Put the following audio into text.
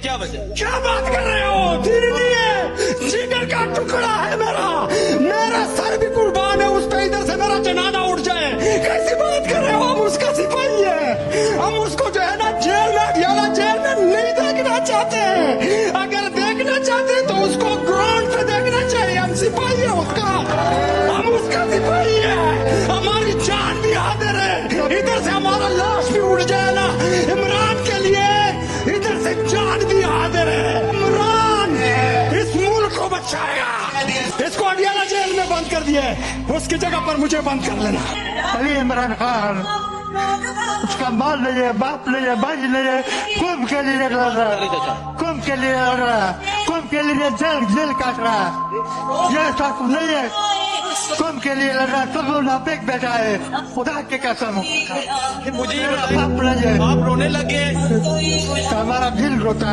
क्या वजह? क्या बात कर रहे हो? दिल नहीं है, जिगर का टुकड़ा है मेरा, मेरा सर भी कुर्बान है उस पे, इधर से मेरा जनाजा उठ जाए। कैसी बात कर रहे हो? हम उसका सिपाही है, हम उसको जो है ना जेल में अडियाला जेल में नहीं देखना चाहते हैं। अगर देखना चाहते हैं तो उसको ग्राउंड पे देखना चाहिए। हम सिपाही है उसका, हम उसका सिपाही है, हमारी जान भी हाजिर है। इधर से हमारा लाश भी उड़ जाए ना इमरान के लिए, इधर से जान भी हाजिर है। इमरान इस मुल्क को बचाएगा। इसको अडियाला जेल में बंद कर दिया है, उसकी जगह पर मुझे बंद कर लेना। अली इमरान खान, उसका माल नहीं है, बाप नहीं है, भाई नहीं है, कुंभ के लिए लड़ रहा, कुंभ के लिए लड़ रहा, कुंभ के लिए जेल काट रहा। ये सब नहीं है, कुंभ के लिए लड़ रहा, सब मुनाफिक बैठा है। खुदा की कसम मुझे बाप नहीं है, आप रोने लगे। हमारा दिल रोता है।